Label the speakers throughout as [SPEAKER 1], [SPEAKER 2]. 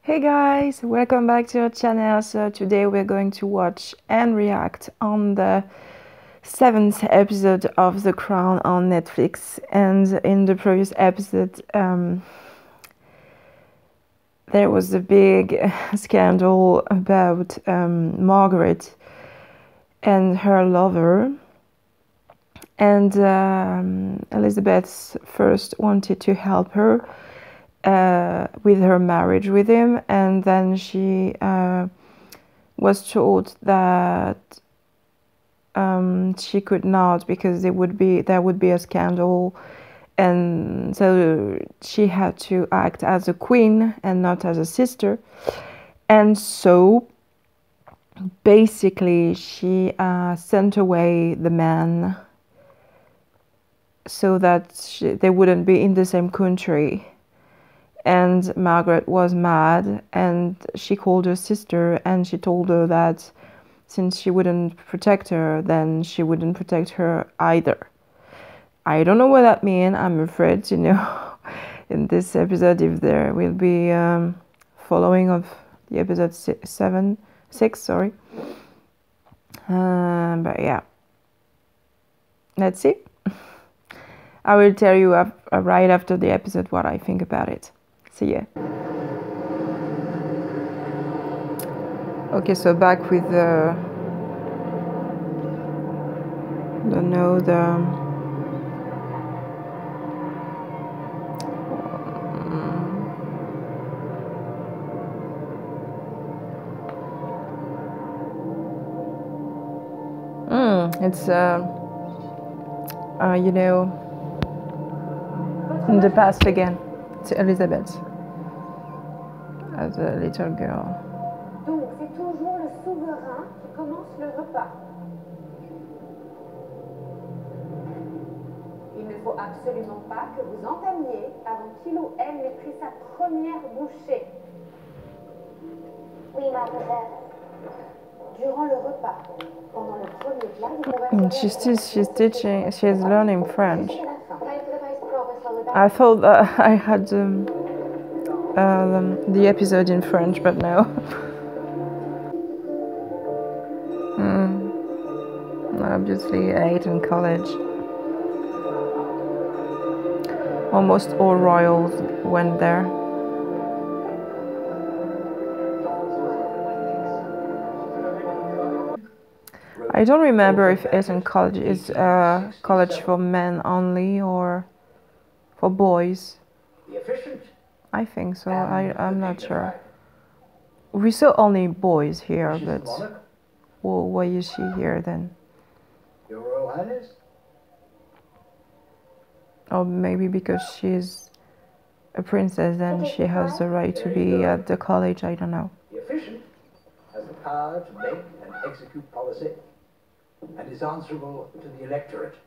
[SPEAKER 1] Hey guys, welcome back to our channel. So today we're going to watch and react on the 7th episode of The Crown on Netflix. And in the previous episode there was a big scandal about Margaret and her lover. And Elizabeth first wanted to help her with her marriage with him, and then she was told that she could not because there would be a scandal, and so she had to act as a queen and not as a sister. And so basically she sent away the man so that they wouldn't be in the same country. And Margaret was mad, and she called her sister and she told her that since she wouldn't protect her, then she wouldn't protect her either. I don't know what that means. I'm afraid to know in this episode if there will be following of the episode 6, sorry. But yeah, let's see. I will tell you right after the episode what I think about it. See ya. Okay, so back with the it's you know, in the past again. It's Elizabeth as a little girl.
[SPEAKER 2] Donc c'est toujours le souverain qui commence le repas. Il ne faut absolument pas que vous entamiez avant qu'il ou elle n'ait pris sa première bouchée. Oui, mademoiselle. Durant le repas, pendant le premier plat, vous converserez.
[SPEAKER 1] She's learning French. I thought that I had the episode in French, but no. Obviously, I ate in college. Almost all royals went there. I don't remember if Eton College is a college for men only or for boys. I think so. I'm not sure. We saw only boys here, but well, why is she here then?
[SPEAKER 3] Your Royal Highness?
[SPEAKER 1] Or maybe because she's a princess and she has the right to be at the college, I don't know.
[SPEAKER 3] The officiant has the power to make and execute policy and is answerable to the electorate.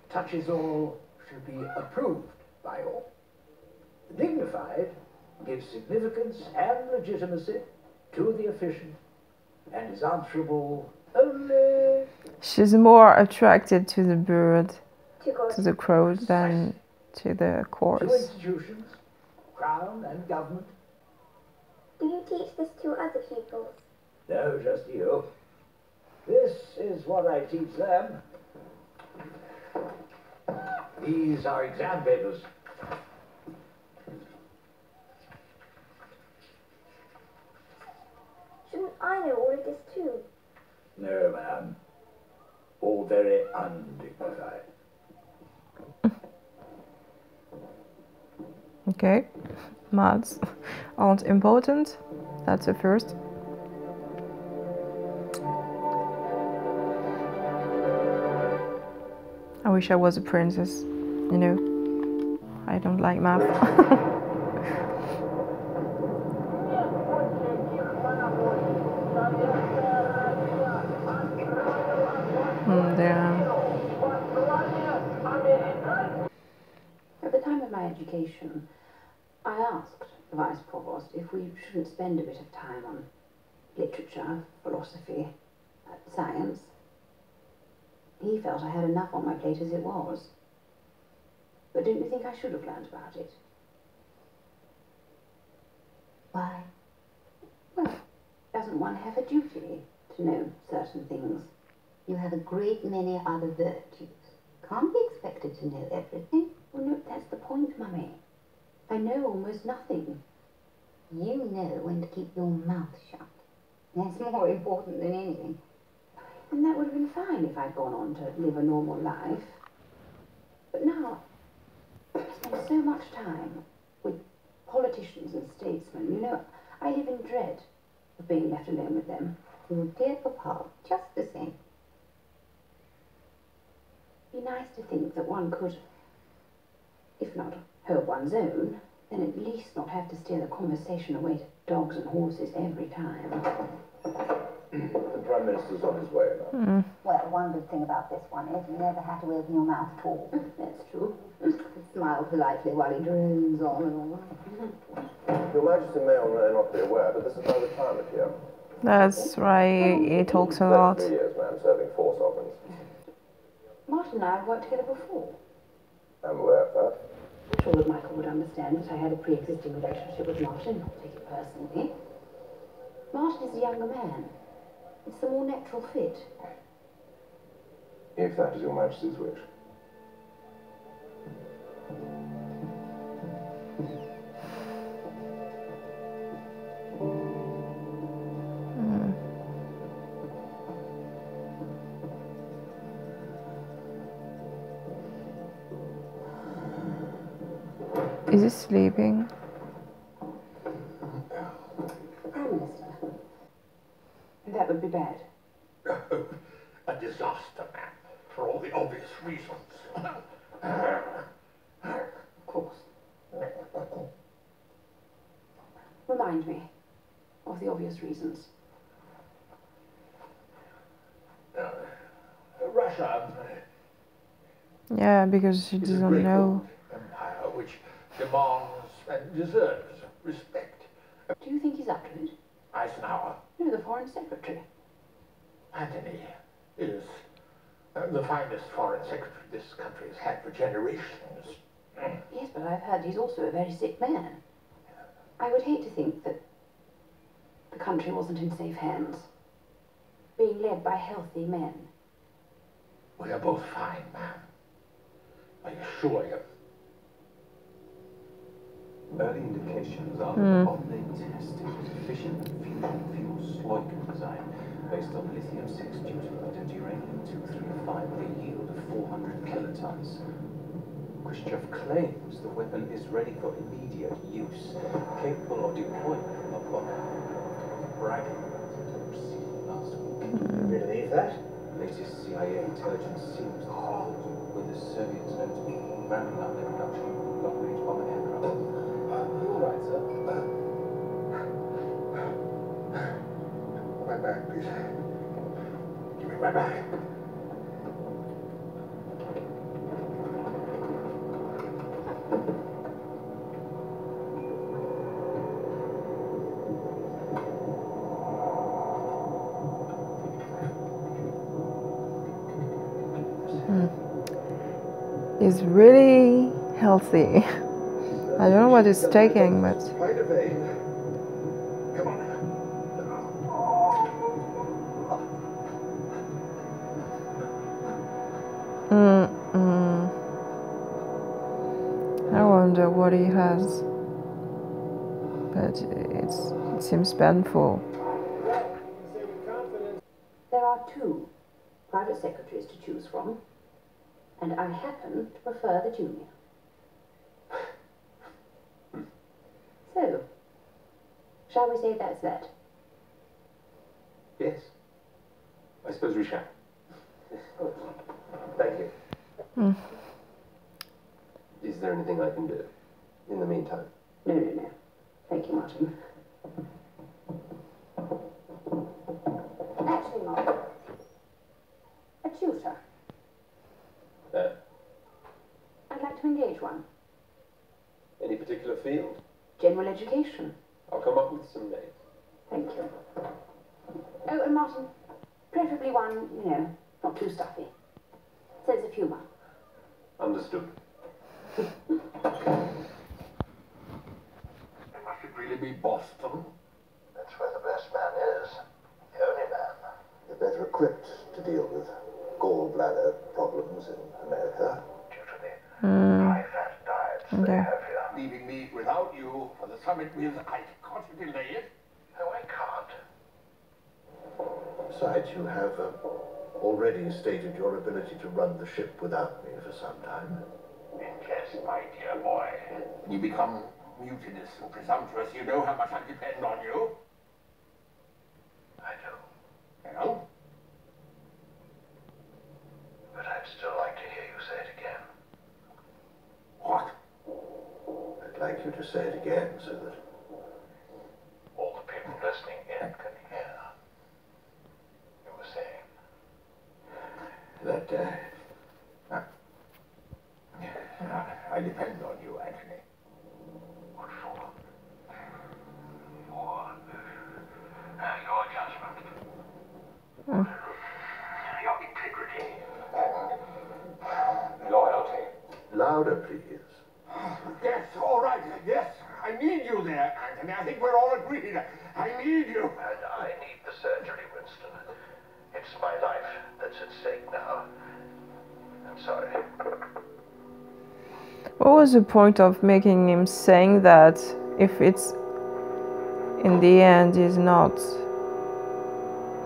[SPEAKER 3] Touches all should be approved by all. The dignified gives significance and legitimacy to the officiant and is answerable only.
[SPEAKER 1] She's more attracted to the bird, to the crow, than to the chorus.
[SPEAKER 3] To institutions, crown and government.
[SPEAKER 4] Do you teach this to other pupils?
[SPEAKER 3] No, just you. This is what I teach them. These are exam papers.
[SPEAKER 4] Shouldn't I know all of this too?
[SPEAKER 3] No, ma'am. All very undignified.
[SPEAKER 1] Okay, maths aren't important. That's a first. I wish I was a princess, you know. I don't like math.
[SPEAKER 2] At the time of my education, I asked the Vice Provost if we shouldn't spend a bit of time on literature, philosophy, science. He felt I had enough on my plate as it was. But don't you think I should have learned about it?
[SPEAKER 4] Why?
[SPEAKER 2] Well, doesn't one have a duty to know certain things?
[SPEAKER 4] You have a great many other virtues. Can't be expected to know everything.
[SPEAKER 2] Well, no, that's the point, Mummy. I know almost nothing.
[SPEAKER 4] You know when to keep your mouth shut. That's more important than anything.
[SPEAKER 2] And that would have been fine if I'd gone on to live a normal life. But now, I spend so much time with politicians and statesmen. You know, I live in dread of being left alone with them.
[SPEAKER 4] Your dear papa, just the same.
[SPEAKER 2] It'd be nice to think that one could, if not hold one's own, then at least not have to steer the conversation away to dogs and horses every time.
[SPEAKER 5] The Prime Minister's on his way now.
[SPEAKER 4] Well, one good thing about this one is you never have to open your mouth at all.
[SPEAKER 2] That's true.
[SPEAKER 4] Smile politely while he drones on and on.
[SPEAKER 5] Your Majesty may or may not be aware, but this is my retirement year.
[SPEAKER 1] That's right, he talks a lot.
[SPEAKER 5] 33 years, ma'am, serving 4 sovereigns.
[SPEAKER 2] Martin and I have worked together before.
[SPEAKER 5] I'm aware of that.
[SPEAKER 2] I'm sure that Michael would understand that I had a pre-existing relationship with Martin, not take it personally. Martin is a younger man. It's the more natural fit.
[SPEAKER 5] If that is your Majesty's wish.
[SPEAKER 1] Is he sleeping?
[SPEAKER 2] Prime Minister. That would be bad.
[SPEAKER 3] A disaster, ma'am, for all the obvious reasons.
[SPEAKER 2] Of course. Remind me of the obvious reasons.
[SPEAKER 3] Russia
[SPEAKER 1] Yeah, because he
[SPEAKER 3] is a
[SPEAKER 1] doesn't
[SPEAKER 3] great
[SPEAKER 1] know.
[SPEAKER 3] old empire which demands and deserves respect.
[SPEAKER 2] Do you think he's up to it?
[SPEAKER 3] Eisenhower,
[SPEAKER 2] No, the Foreign Secretary.
[SPEAKER 3] Antony, is the finest foreign secretary this country has had for generations.
[SPEAKER 2] Yes, but I've heard he's also a very sick man. I would hate to think that the country wasn't in safe hands, being led by healthy men.
[SPEAKER 3] We are both fine, ma'am. I assure you.
[SPEAKER 6] Early indications are that the bomb they tested was efficient fusion fuel Slogan design based on lithium-6 deuterated and uranium-235 with a yield of 400 kilotons. Khrushchev claims the weapon is ready for immediate use, capable of deployment from a bomb. Bragging about it last week.
[SPEAKER 3] You believe that?
[SPEAKER 6] Latest CIA intelligence seems to hold with the Soviets known to be ramping up their production of long-range bomber aircraft.
[SPEAKER 5] You all right, sir?
[SPEAKER 3] My bag, please. Give me my bag.
[SPEAKER 1] He's really healthy. I don't know what he's taking, but
[SPEAKER 3] Quite a vein. Come on.
[SPEAKER 1] I wonder what he has. But it seems painful.
[SPEAKER 2] There are 2 private secretaries to choose from, and I happen to prefer the junior. So, shall we say that's that?
[SPEAKER 5] Yes. I suppose we shall. Thank you. Is there anything I can do in the meantime?
[SPEAKER 2] No, no, no. Thank you, Martin. Actually, Martin, a tutor. I'd like to engage one.
[SPEAKER 5] Any particular field?
[SPEAKER 2] General education.
[SPEAKER 5] I'll come up with some names.
[SPEAKER 2] Thank you. Oh, and Martin, preferably one, you know, not too stuffy. Sense of humour.
[SPEAKER 5] Understood.
[SPEAKER 3] I must agree really be Boston?
[SPEAKER 5] That's where the best man is. The only man. You're better equipped to deal with gallbladder problems in America. Due to the high-fat diets they have here.
[SPEAKER 3] Leaving me without you for the summit means I can't delay it.
[SPEAKER 5] No, I can't. Besides, you have already stated your ability to run the ship without me for some time.
[SPEAKER 3] In jest, my dear boy. When you become mutinous or presumptuous, you know how much I depend on you.
[SPEAKER 5] I do.
[SPEAKER 3] Well?
[SPEAKER 5] But I'd still like to hear you say it again.
[SPEAKER 3] What?
[SPEAKER 5] I'd like you to say it again so that all the people listening in can hear. You were saying that
[SPEAKER 3] I depend on you, Anthony.
[SPEAKER 5] what for? For your judgment, your integrity,
[SPEAKER 3] And loyalty.
[SPEAKER 5] louder, please.
[SPEAKER 3] Yes, all right, yes. I need you there, Anthony. I think we're all agreed. I need you.
[SPEAKER 5] And I need the surgery, Winston. It's my life that's at stake now. I'm sorry.
[SPEAKER 1] What was the point of making him saying that if it's in the end he's not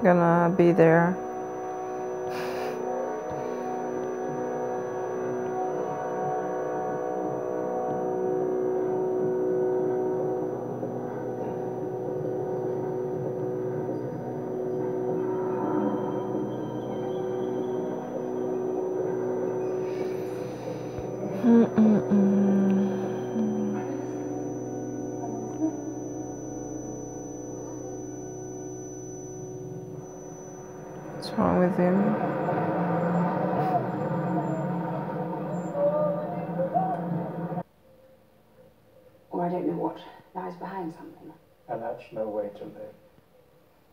[SPEAKER 1] gonna be there? What's wrong with him?
[SPEAKER 2] Or I don't know what lies behind something.
[SPEAKER 7] And that's no way to live.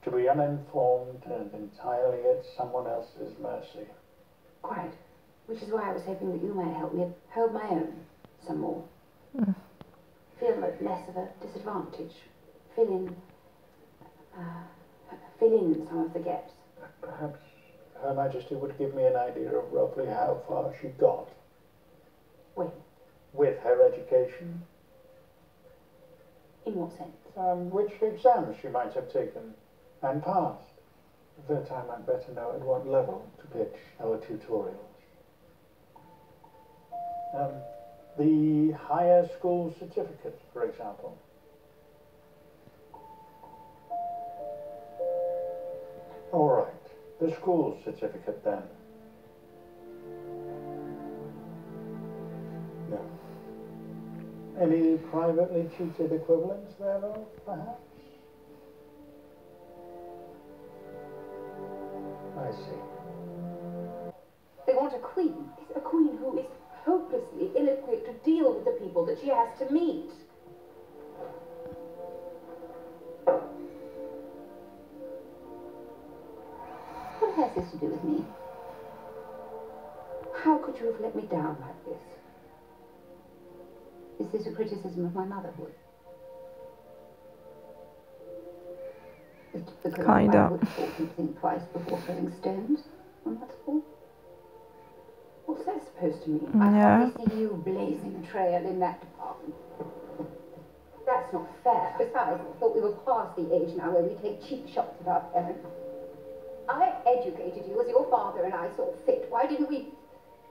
[SPEAKER 7] To be uninformed and entirely at someone else's mercy.
[SPEAKER 2] Quite. Which is why I was hoping that you might help me hold my own some more. Feel less of a disadvantage. Fill in some of the gaps.
[SPEAKER 7] Perhaps Her Majesty would give me an idea of roughly how far she got.
[SPEAKER 2] When?
[SPEAKER 7] With her education.
[SPEAKER 2] In what sense?
[SPEAKER 7] Which exams she might have taken and passed. That I might better know at what level to pitch our tutorials. The higher school certificate, for example. All right, the school certificate then. No. Any privately tutored equivalents thereof, perhaps? I see.
[SPEAKER 2] They want a queen. A queen who is hopelessly ill-equipped to deal with the people that she has to meet.
[SPEAKER 4] What has this to do with me?
[SPEAKER 2] How could you have let me down like this?
[SPEAKER 4] Is this a criticism of my motherhood? Because
[SPEAKER 1] Kinda.
[SPEAKER 4] I would have thought and think twice before throwing stones on that school.
[SPEAKER 2] What's that supposed to mean?
[SPEAKER 4] I
[SPEAKER 1] Yeah.
[SPEAKER 4] hardly see you blazing a trail in that department.
[SPEAKER 2] That's not fair.
[SPEAKER 4] Besides, I thought we were past the age now where we take cheap shots at our parents. I educated you as your father and I saw fit. Why didn't we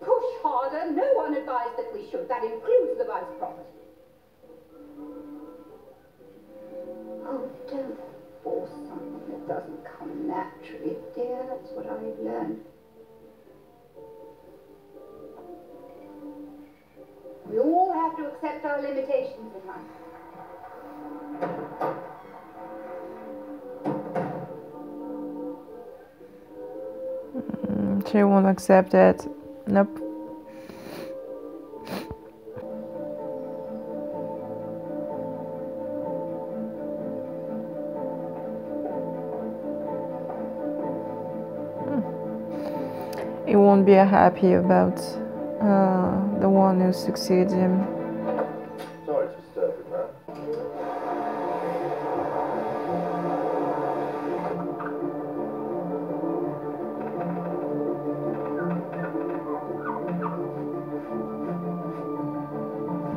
[SPEAKER 4] push harder? No one advised that we should. That includes the vice property. Oh, don't force something that doesn't come naturally, dear. That's what I've learned. We all have to accept our limitations in life.
[SPEAKER 1] She won't accept it. Nope. He won't be happy about the one who succeeds him.
[SPEAKER 5] Sorry to disturb you, man.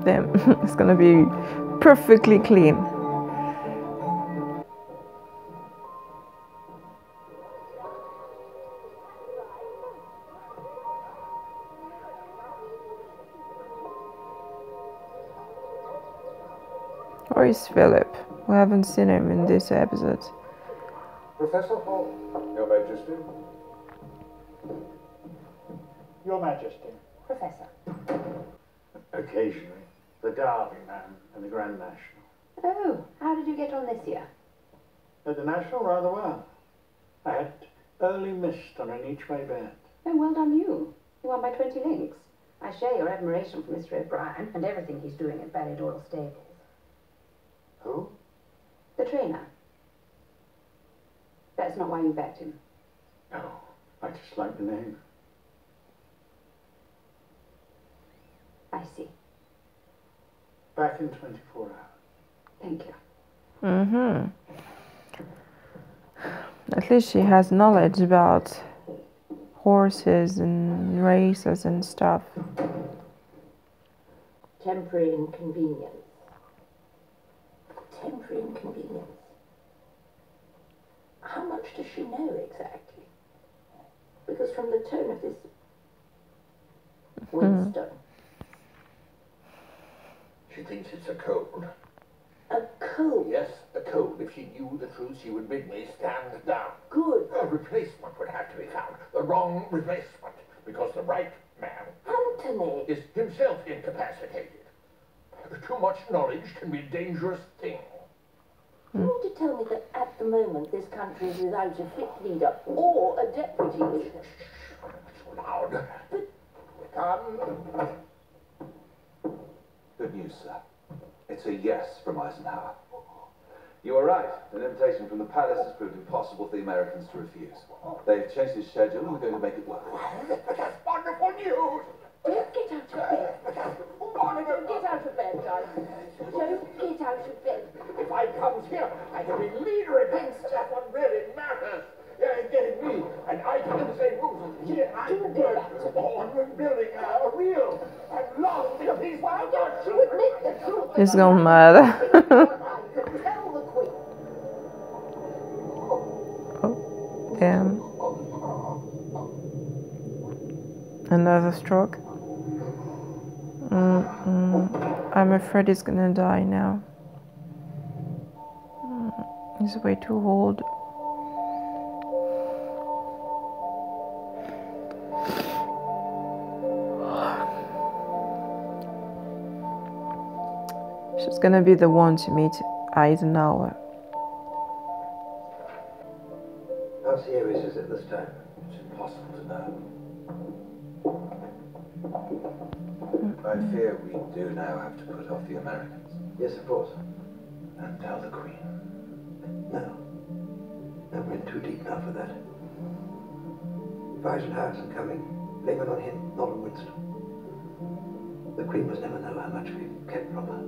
[SPEAKER 1] Damn, it's gonna be perfectly clean. Where is Philip? We haven't seen him in this episode.
[SPEAKER 6] Professor Hall, Your Majesty.
[SPEAKER 7] Your Majesty.
[SPEAKER 4] Professor.
[SPEAKER 7] Occasionally. The Derby man and the Grand National.
[SPEAKER 2] Oh, how did you get on this year?
[SPEAKER 7] At the National, rather well. I had early missed on an each-way bet.
[SPEAKER 2] Oh, well done you. You won by 20 links. I share your admiration for Mr. O'Brien and everything he's doing at Ballydoyle Stables.
[SPEAKER 7] Who?
[SPEAKER 2] The trainer. That's not why you backed him.
[SPEAKER 7] No, I just like the name.
[SPEAKER 2] I see.
[SPEAKER 7] Back in 24 hours.
[SPEAKER 2] Thank you.
[SPEAKER 1] Mm-hmm. At least she has knowledge about horses and races and stuff.
[SPEAKER 8] Temporary inconvenience. Temporary inconvenience. How much does she know exactly? Because from the tone of this Winston,
[SPEAKER 5] She thinks it's a cold.
[SPEAKER 8] a cold.
[SPEAKER 5] Yes, a cold. If she knew the truth, she would bid me stand down.
[SPEAKER 8] Good.
[SPEAKER 5] A replacement would have to be found. The wrong replacement. Because the right man
[SPEAKER 8] Anthony.
[SPEAKER 5] is himself incapacitated. Too much knowledge can be a dangerous thing.
[SPEAKER 8] You mean to tell me that at the moment this country is without a fit leader or a deputy leader?
[SPEAKER 5] So loud. Come.
[SPEAKER 6] Good news, sir. It's a yes from Eisenhower. You are right. An invitation from the palace has proved impossible for the Americans to refuse. They've changed his schedule and we're going to make it work.
[SPEAKER 5] That's wonderful news.
[SPEAKER 8] Don't get out of bed. Don't get out of bed, darling. Don't get out of bed.
[SPEAKER 5] If I comes here, I can be leader against that's what really matters. Getting me and I in the same room. Here I work on building a real and lasting peace. Why don't you admit the truth?
[SPEAKER 1] He's gone mad.
[SPEAKER 8] Tell the Queen.
[SPEAKER 1] Oh, damn. Another stroke. I'm afraid he's gonna die now. He's way too old. She's gonna be the one to meet Eisenhower.
[SPEAKER 5] How serious is it this time?
[SPEAKER 6] It's impossible to know. I fear we do now have to put off the Americans.
[SPEAKER 5] Yes, of course.
[SPEAKER 6] And tell the Queen.
[SPEAKER 5] No. No, we're in too deep now for that. If Eisenhower isn't coming, blame it on him, not on Winston. The Queen must never know how much we've kept from her.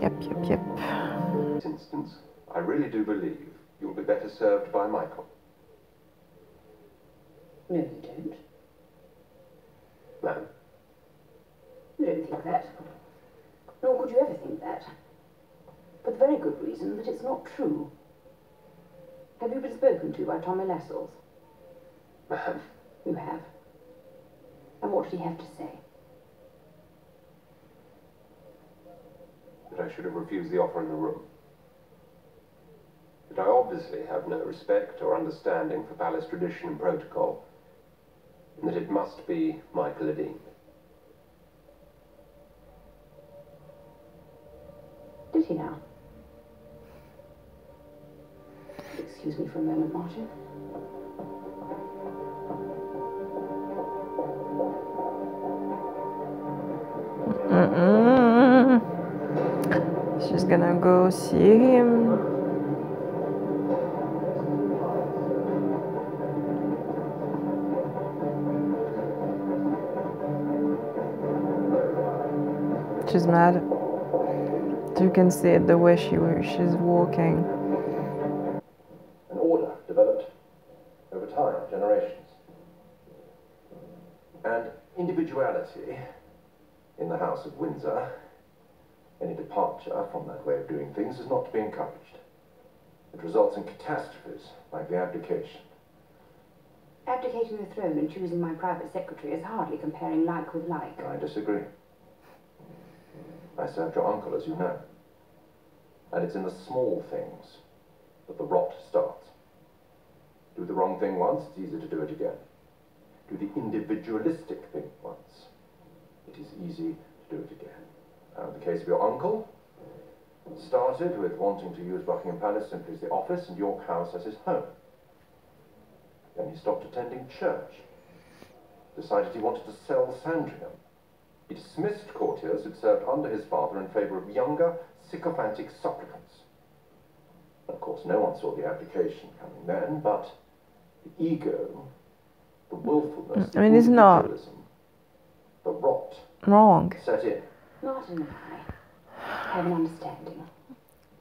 [SPEAKER 1] Yep.
[SPEAKER 6] In this instance, I really do believe you'll be better served by Michael.
[SPEAKER 2] No, you don't.
[SPEAKER 6] Ma'am.
[SPEAKER 2] You don't think that. Nor could you ever think that. For the very good reason that it's not true. Have you been spoken to by Tommy Lascelles?
[SPEAKER 6] Ma'am.
[SPEAKER 2] You have. And what did he have to say?
[SPEAKER 6] That I should have refused the offer in the room. That I obviously have no respect or understanding for palace tradition and protocol. And that it must be Michael Adine.
[SPEAKER 2] Did he now? Excuse me for a moment, Martin.
[SPEAKER 1] She's gonna go see him. She's mad. You can see it the way she's walking.
[SPEAKER 6] An order developed over time, generations.
[SPEAKER 9] And individuality in the House of Windsor, any departure from that way of doing things, is not to be encouraged. It results in catastrophes like the abdication.
[SPEAKER 2] Abdicating the throne and choosing my private secretary is hardly comparing like with like.
[SPEAKER 9] I disagree. I served your uncle, as you know. And it's in the small things that the rot starts. Do the wrong thing once, it's easy to do it again. Do the individualistic thing once, it is easy to do it again. In the case of your uncle, it started with wanting to use Buckingham Palace simply as the office and York House as his home. Then he stopped attending church, decided he wanted to sell Sandringham. He dismissed courtiers who'd served under his father in favour of younger, sycophantic supplicants. And of course, no one saw the abdication coming then, but the ego, the willfulness, the
[SPEAKER 1] it's not
[SPEAKER 9] individualism, the rot
[SPEAKER 1] wrong.
[SPEAKER 9] set in.
[SPEAKER 2] Martin and I have an understanding.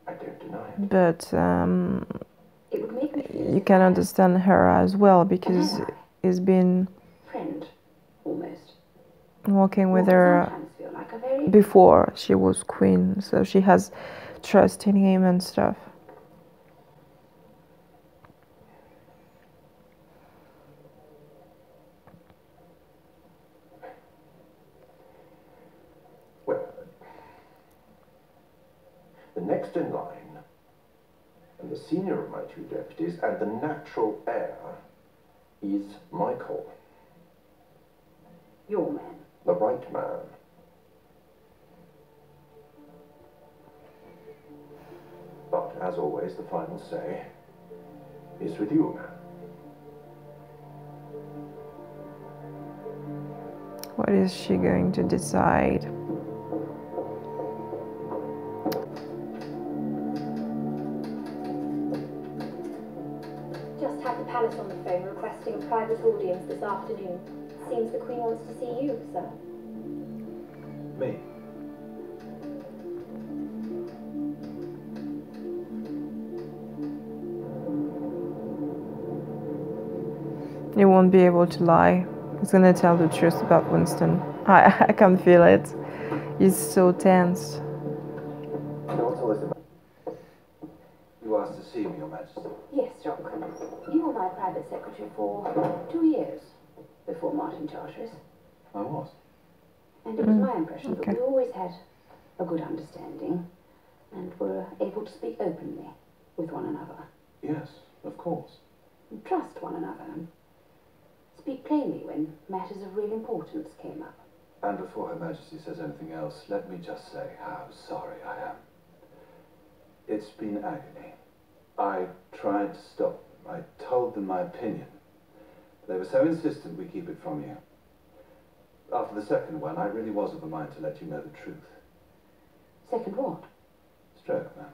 [SPEAKER 9] I don't deny it.
[SPEAKER 1] But
[SPEAKER 2] It would make me feel
[SPEAKER 1] you can understand her as well, because he's been
[SPEAKER 2] friend, almost.
[SPEAKER 1] working with
[SPEAKER 2] What I
[SPEAKER 1] her
[SPEAKER 2] sometimes feel like a very
[SPEAKER 1] before she was queen, so she has trust in him and stuff.
[SPEAKER 9] Well, the next in line, and the senior of my two deputies, and the natural heir, is Michael.
[SPEAKER 2] your man.
[SPEAKER 9] The right man. But, as always, the final say is with you, man.
[SPEAKER 1] What is she going to decide?
[SPEAKER 10] Just had the palace on the phone requesting a private audience this afternoon. Seems the Queen wants to see you, sir.
[SPEAKER 6] Me?
[SPEAKER 1] He won't be able to lie. He's gonna tell the truth about Winston. I can feel it. He's so tense.
[SPEAKER 9] What's all this about? You asked to see me, Your Majesty.
[SPEAKER 2] Yes, Jock. You were my private secretary for 2 years before Martin Charteris.
[SPEAKER 6] I was.
[SPEAKER 2] And it was my impression
[SPEAKER 1] okay.
[SPEAKER 2] that we always had a good understanding and were able to speak openly with one another.
[SPEAKER 6] Yes, of course.
[SPEAKER 2] And trust one another and speak plainly when matters of real importance came up.
[SPEAKER 6] And before Her Majesty says anything else, let me just say how sorry I am. It's been agony. I tried to stop them. I told them my opinion. They were so insistent we keep it from you. After the second one, I really was of a mind to let you know the truth.
[SPEAKER 2] Second what?
[SPEAKER 6] Stroke, ma'am.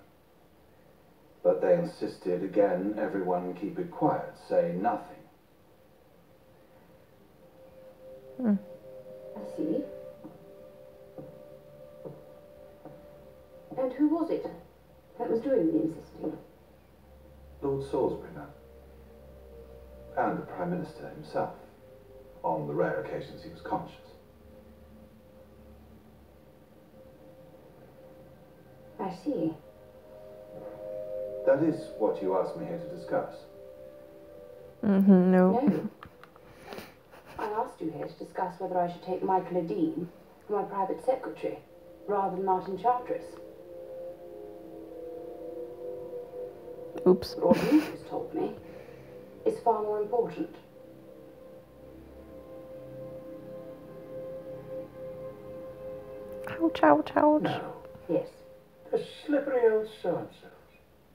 [SPEAKER 6] But they insisted again, everyone keep it quiet, say nothing.
[SPEAKER 2] I see. And who was it that was doing the insisting?
[SPEAKER 6] Lord Salisbury, ma'am. And the Prime Minister himself, on the rare occasions he was conscious.
[SPEAKER 2] I see.
[SPEAKER 6] That is what you asked me here to discuss.
[SPEAKER 1] No.
[SPEAKER 2] No. I asked you here to discuss whether I should take Michael Adine for my private secretary, rather than Martin Charteris.
[SPEAKER 1] Oops.
[SPEAKER 2] But what you just told me is far more important.
[SPEAKER 1] Ouch, ouch, ouch.
[SPEAKER 3] No.
[SPEAKER 2] Yes.
[SPEAKER 3] The slippery old so-and-sos.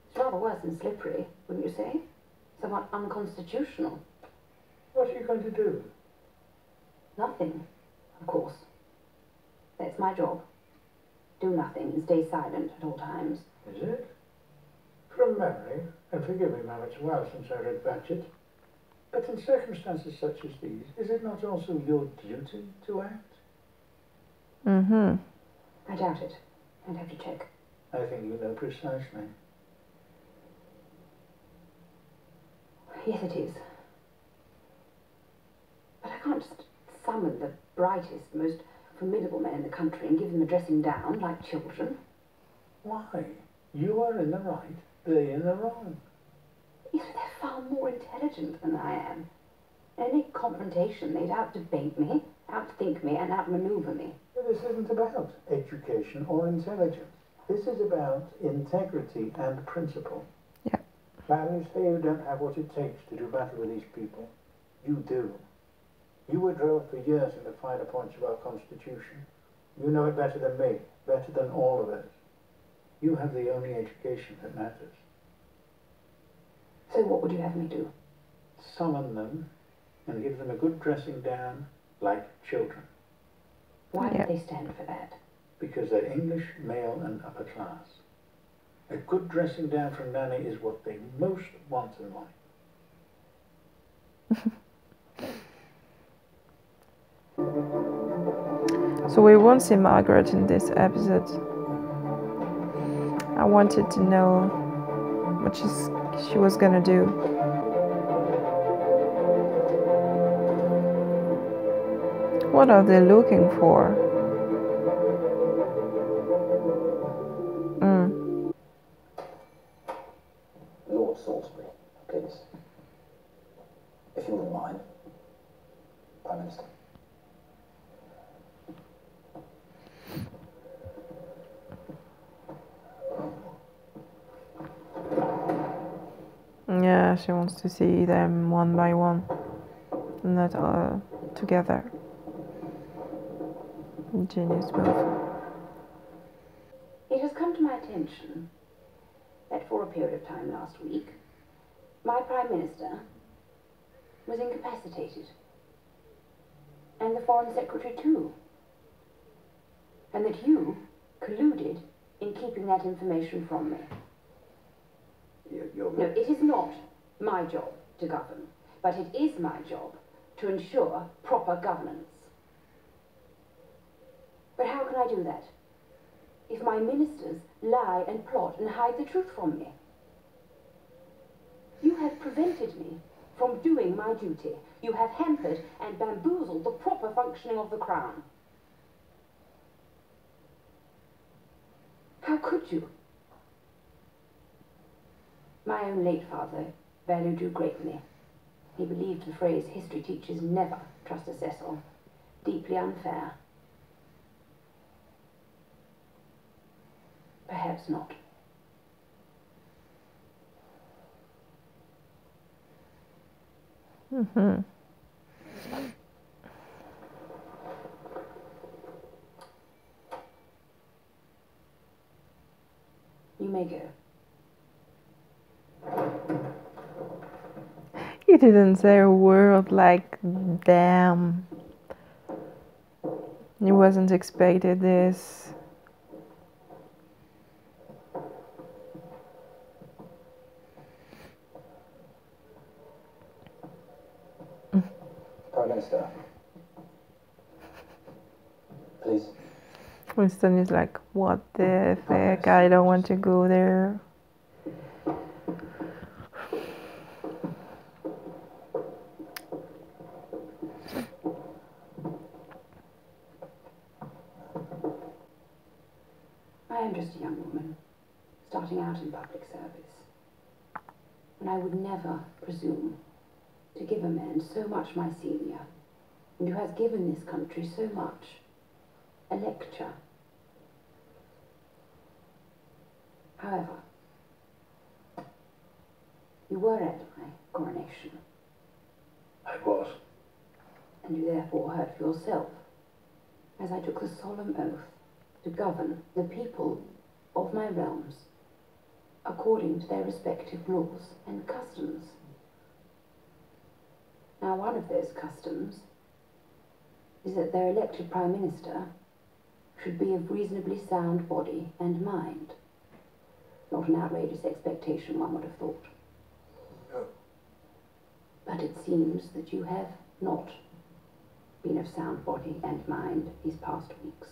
[SPEAKER 2] It's rather worse than slippery, wouldn't you say? Somewhat unconstitutional.
[SPEAKER 3] What are you going to do?
[SPEAKER 2] Nothing, of course. That's my job. Do nothing and stay silent at all times.
[SPEAKER 3] Is it? From memory, and forgive me, ma'am, it's a while since I read Batchet, but in circumstances such as these, is it not also your duty to act?
[SPEAKER 2] I doubt it. I'd have to check.
[SPEAKER 3] I think you know precisely.
[SPEAKER 2] Yes, it is. But I can't just summon the brightest, most formidable men in the country and give them a dressing down like children?
[SPEAKER 7] Why? You are in the right, they in the wrong.
[SPEAKER 2] Yes, but they're far more intelligent than I am. In any confrontation, they'd out-debate me, outthink me, and outmaneuver me.
[SPEAKER 7] But this isn't about education or intelligence. This is about integrity and principle.
[SPEAKER 1] Yeah.
[SPEAKER 7] Values say you don't have what it takes to do battle with these people. You do. You were drilled for years in the finer points of our Constitution. You know it better than me, better than all of us. You have the only education that matters.
[SPEAKER 2] So what would you have me do?
[SPEAKER 7] Summon them and give them a good dressing down like children.
[SPEAKER 2] Why would they stand for that?
[SPEAKER 7] Because they're English, male and upper class. A good dressing down from Nanny is what they most want in life.
[SPEAKER 1] So we won't see Margaret in this episode. I wanted to know what she was gonna do. What are they looking for?
[SPEAKER 11] Lord Salisbury, please. If you wouldn't mind, Prime Minister.
[SPEAKER 1] Yeah, she wants to see them one by one, not together. Genius move.
[SPEAKER 2] It has come to my attention that for a period of time last week, my Prime Minister was incapacitated, and the Foreign Secretary too, and that you colluded in keeping that information from me. No, it is not my job to govern, but it is my job to ensure proper governance. But how can I do that if my ministers lie and plot and hide the truth from me? You have prevented me from doing my duty. You have hampered and bamboozled the proper functioning of the Crown. How could you? My own late father valued you greatly. He believed the phrase history teaches never trust a Cecil. Deeply unfair. Perhaps not.
[SPEAKER 1] Mm-hmm.
[SPEAKER 2] You may go.
[SPEAKER 1] He didn't say a word like damn. He wasn't expected this.
[SPEAKER 11] Prime Minister. Please.
[SPEAKER 1] Winston is like, what the heck? I don't want to go there.
[SPEAKER 2] I am just a young woman, starting out in public service, and I would never presume to give a man so much my senior, and who has given this country so much, a lecture. However, you were at my coronation.
[SPEAKER 5] I was.
[SPEAKER 2] And you therefore heard for yourself, as I took the solemn oath to govern the people of my realms according to their respective laws and customs. Now, one of those customs is that their elected Prime Minister should be of reasonably sound body and mind. Not an outrageous expectation, one would have thought.
[SPEAKER 5] No.
[SPEAKER 2] But it seems that you have not been of sound body and mind these past weeks.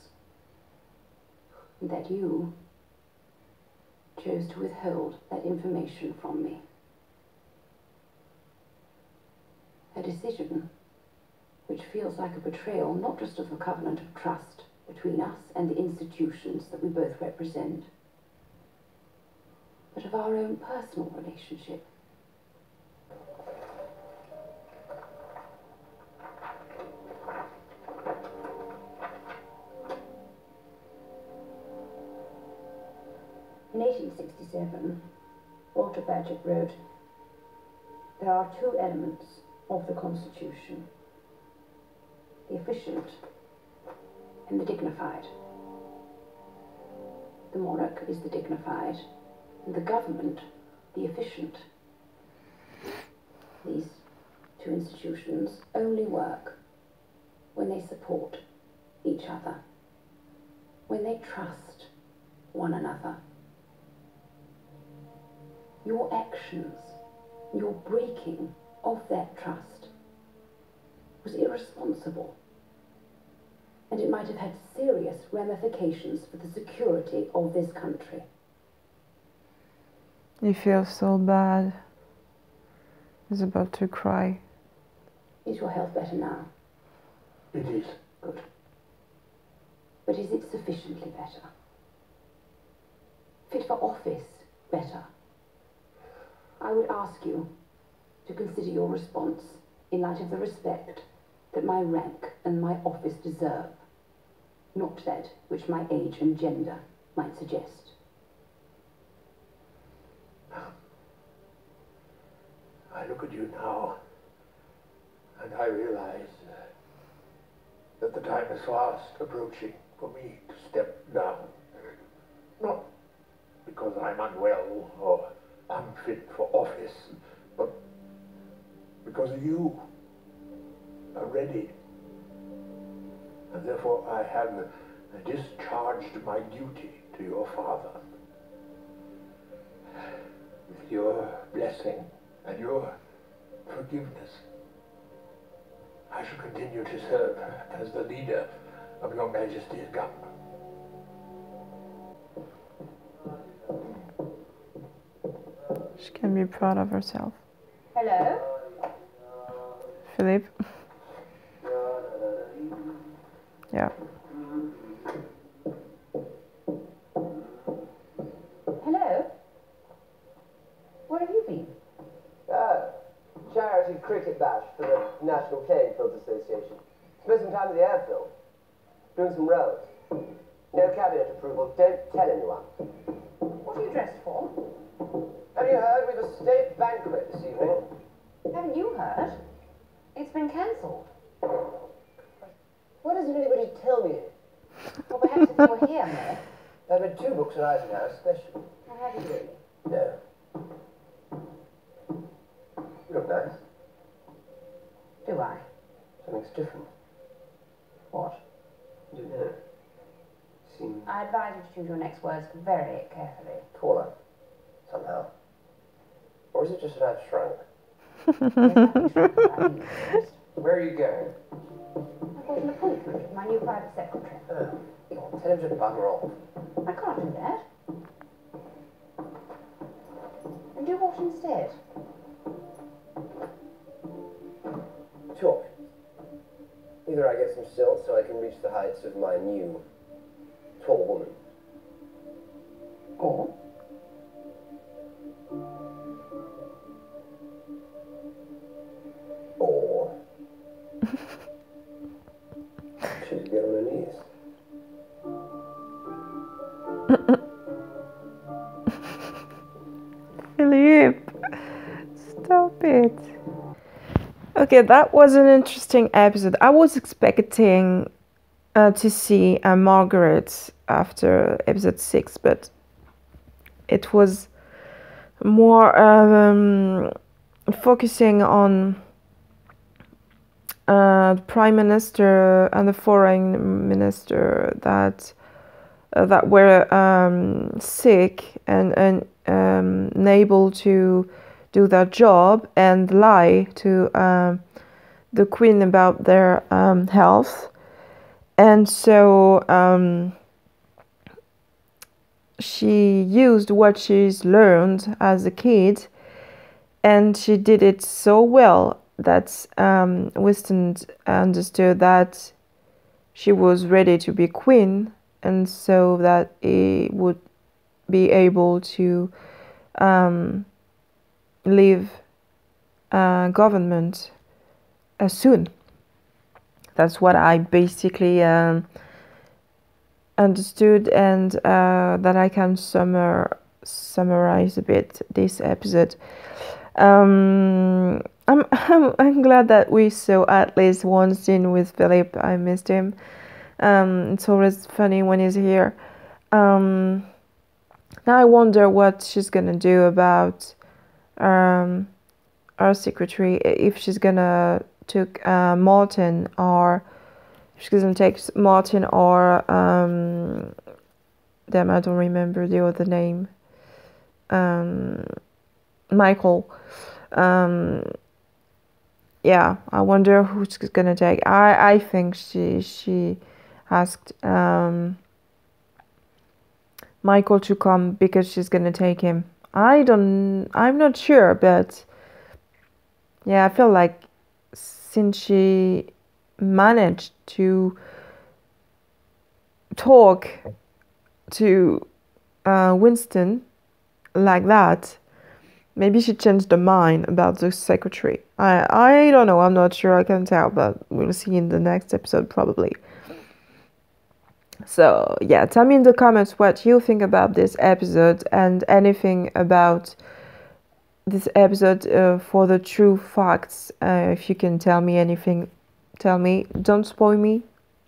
[SPEAKER 2] And that you chose to withhold that information from me. A decision which feels like a betrayal not just of the covenant of trust between us and the institutions that we both represent, but of our own personal relationship. In 1867, Walter Bagehot wrote, "There are two elements of the Constitution, the efficient and the dignified. The monarch is the dignified, and the government the efficient. These two institutions only work when they support each other, when they trust one another. Your actions, your breaking of that trust was irresponsible, and it might have had serious ramifications for the security of this country."
[SPEAKER 1] He feels so bad. He's about to cry.
[SPEAKER 2] Is your health better now?
[SPEAKER 7] It is.
[SPEAKER 2] Good. But is it sufficiently better? Fit for office better? I would ask you to consider your response in light of the respect that my rank and my office deserve, not that which my age and gender might suggest.
[SPEAKER 7] I look at you now, and I realize that the time is fast approaching for me to step down. Not because I'm unwell or unfit for office, but because you are ready. And therefore I have discharged my duty to your father. With your blessing and your forgiveness, I shall continue to serve as the leader of your Majesty's government.
[SPEAKER 1] She can be proud of herself.
[SPEAKER 2] Hello?
[SPEAKER 1] Philippe? Yeah.
[SPEAKER 2] Hello? Where have you been?
[SPEAKER 12] Charity cricket bash for the National Playing Fields Association. Spent some time at the airfield, doing some rows. No cabinet approval, don't tell anyone.
[SPEAKER 2] What are you dressed for?
[SPEAKER 12] Have you heard? We've a state banquet this evening.
[SPEAKER 2] Haven't you heard? It's been cancelled.
[SPEAKER 12] Why doesn't anybody tell me?
[SPEAKER 2] Well, perhaps if you were here, May.
[SPEAKER 12] I've read 2 books on Eisenhower special.
[SPEAKER 2] Well, have you really?
[SPEAKER 12] No. You look nice.
[SPEAKER 2] Do I?
[SPEAKER 12] Something's different.
[SPEAKER 2] What?
[SPEAKER 12] I don't know. Seem
[SPEAKER 2] I advise you to choose your next words very carefully.
[SPEAKER 12] taller, somehow. Or is it just that I've shrunk? Where are you going?
[SPEAKER 2] I've got an appointment with my new private secretary.
[SPEAKER 12] Oh, tell him to bugger off.
[SPEAKER 2] I can't do that. And do what instead?
[SPEAKER 12] Talk. Either I get some stilts so I can reach the heights of my new tall woman.
[SPEAKER 2] Or?
[SPEAKER 12] Or she could get on her knees.
[SPEAKER 1] Philippe, stop it. Okay, that was an interesting episode. I was expecting to see Margaret after episode 6, but it was more focusing on the Prime Minister and the Foreign Minister that were sick and unable to do their job and lie to the Queen about their health. And so she used what she's learned as a kid, and she did it so well. that Winston understood that she was ready to be queen, and so that he would be able to leave government soon. That's what I basically understood, and that I can summarize a bit this episode. I'm glad that we saw at least one scene with Philip. I missed him. It's always funny when he's here. Now I wonder what she's gonna do about our secretary, if she's gonna take Martin, or if she's gonna take Martin, or damn, I don't remember the other name. Michael. Yeah, I wonder who she's gonna take. I think she asked Michael to come because she's gonna take him. I'm not sure, but yeah, I feel like since she managed to talk to Winston like that, maybe she changed her mind about the secretary. I don't know, I'm not sure, I can tell, but we'll see in the next episode probably. So yeah, tell me in the comments what you think about this episode, and anything about this episode for the true facts. If you can tell me anything, tell me, don't spoil me,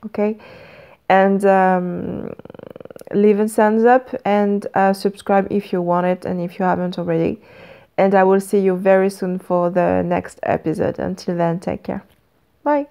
[SPEAKER 1] okay? And leave a thumbs up, and subscribe if you want it and if you haven't already. And I will see you very soon for the next episode. Until then, take care. Bye.